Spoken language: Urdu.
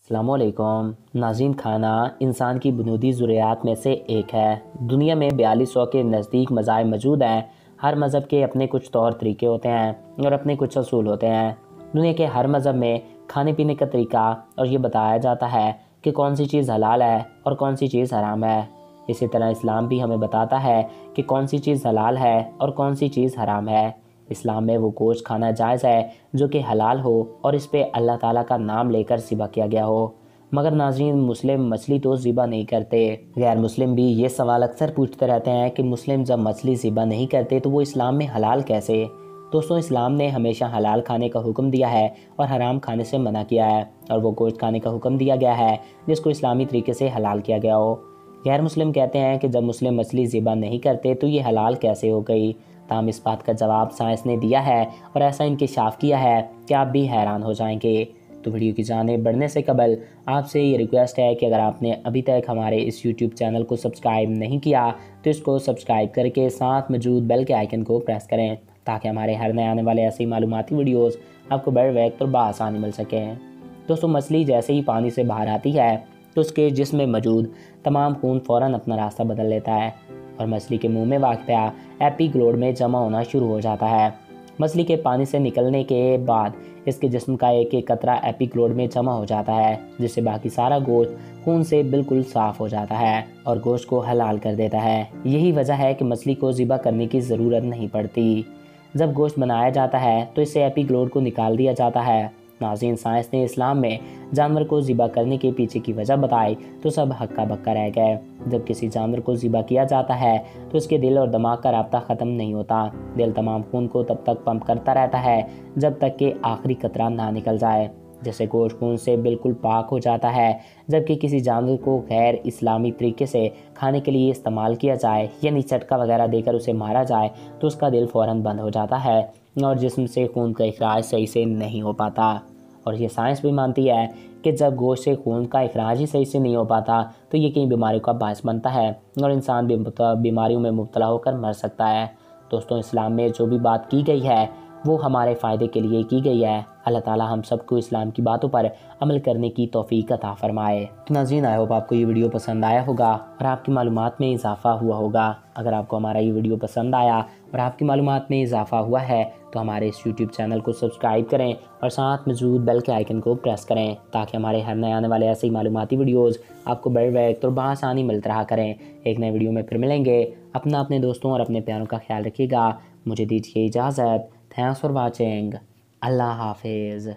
السلام علیکم ناظرین، کھانا انسان کی بنیادی ضروریات میں سے ایک ہے۔ دنیا میں 4200 کے نزدیک مذاہب موجود ہیں۔ ہر مذہب کے اپنے کچھ طور طریقے ہوتے ہیں اور اپنے کچھ اصول ہوتے ہیں۔ دنیا کے ہر مذہب میں کھانے پینے کا طریقہ اور یہ بتایا جاتا ہے کہ کون سی چیز حلال ہے اور کون سی چیز حرام ہے۔ اسی طرح اسلام بھی ہمیں بتاتا ہے کہ کون سی چیز حلال ہے اور کون سی چیز حرام ہے۔ اسلام میں وہ گوشت کھانا جائز ہے جو کہ حلال ہو اور اس پہ اللہ تعالیٰ کا نام لے کر ذبح کیا گیا ہو۔ مگر ناظرین، مسلم مچھلی تو ذبح نہیں کرتے۔ غیر مسلم بھی یہ سوال اکثر پوچھتے رہتے ہیں کہ مسلم جب مچھلی ذبح نہیں کرتے تو وہ اسلام میں حلال کیسے؟ دوستوں، اسلام نے ہمیشہ حلال کھانے کا حکم دیا ہے اور حرام کھانے سے منع کیا ہے، اور وہ گوشت کھانے کا حکم دیا گیا ہے جس کو اسلامی طریقے سے حلال کیا گیا ہو۔ غیر مسلم کہتے ہیں کہ جب مسلم مچھلی ذبح نہیں کرتے تو یہ حلال کیسے ہو گئی؟ تاہم اس بات کا جواب سائنس نے دیا ہے اور ایسا انکشاف کیا ہے کہ آپ بھی حیران ہو جائیں گے۔ تو ویڈیو کی جانب بڑھنے سے قبل آپ سے یہ ریکویسٹ ہے کہ اگر آپ نے ابھی تک ہمارے اس یوٹیوب چینل کو سبسکرائب نہیں کیا تو اس کو سبسکرائب کر کے ساتھ موجود بیل کے آئیکن کو پریس کریں تاکہ ہمارے ہر نئے آنے والے ایسی معلوماتی ویڈیوز آپ کو بر وقت اور بآسانی مل سکیں۔ دوستوں، مچھلی جیسے ہی پانی سے باہر آتی ہے تو اس کے جسم میں موجود تمام خون فوراً اپنا راستہ بدل لیتا ہے اور مچھلی کے منہ میں واقع ایپیگلوڈ میں جمع ہونا شروع ہو جاتا ہے۔ مچھلی کے پانی سے نکلنے کے بعد اس کے جسم کا ایک ایک قطرہ ایپیگلوڈ میں جمع ہو جاتا ہے، جس سے باقی سارا گوشت خون سے بالکل صاف ہو جاتا ہے اور گوشت کو حلال کر دیتا ہے۔ یہی وجہ ہے کہ مچھلی کو ذبح کرنے کی ضرورت نہیں پڑتی۔ جب گوشت بنایا جاتا ہے تو اس سے ایپیگلوڈ کو نکال دیا جاتا ہے۔ ناظرین، سائنس نے اسلام میں جانور کو ذبح کرنے کے پیچھے کی وجہ بتائی تو سب ہکا بکا رہ گئے۔ جب کسی جانور کو ذبح کیا جاتا ہے تو اس کے دل اور دماغ کا رابطہ ختم نہیں ہوتا۔ دل تمام خون کو تب تک پمپ کرتا رہتا ہے جب تک کہ آخری قطرہ نہ نکل جائے، جیسے گوشت خون سے بالکل پاک ہو جاتا ہے۔ جبکہ کسی جانور کو غیر اسلامی طریقے سے کھانے کے لیے استعمال کیا جائے، یعنی چٹکا وغیرہ دے کر اسے مارا جائے، تو اس کا دل فوراً بند ہو جاتا ہے اور جسم سے خون کا اخراج صحیح سے نہیں ہو پاتا۔ اور یہ سائنس بھی مانتی ہے کہ جب گوشت سے خون کا اخراج ہی صحیح سے نہیں ہو پاتا تو یہ کئی بیماریوں کا باعث بنتا ہے اور انسان بھی بیماریوں میں مبتلا ہو کر مر سکتا ہے۔ دوستوں، اسلام میں جو بھی بات کی گئی ہے وہ ہمارے فائدے کے لیے کی گئی ہے۔ اللہ تعالیٰ ہم سب کو اسلام کی باتوں پر عمل کرنے کی توفیق عطا فرمائے۔ ناظرین، آئی ہوپ آپ کو یہ ویڈیو پسند آیا ہوگا اور آپ کی معلومات میں اضافہ ہوا ہوگا۔ اگر آپ کو ہمارا یہ ویڈیو پسند آیا اور آپ کی معلومات میں اضافہ ہوا ہے تو ہمارے اس یوٹیوب چینل کو سبسکرائب کریں اور ساتھ موجود بیل کے آئیکن کو پریس کریں تاکہ ہمارے ہر نئے آنے والے ایسے ہی معلوماتی ویڈیوز آپ کو بر وقت اور بآسانی ملتے رہا کریں۔ ایک نئے ویڈیو میں پھر ملیں گے۔ اپنے دوستوں اور اپنے پیاروں کا خیال رکھیے گا۔ مجھے دیجیے اجازت۔ Thanks for watching. اللہ حافظ۔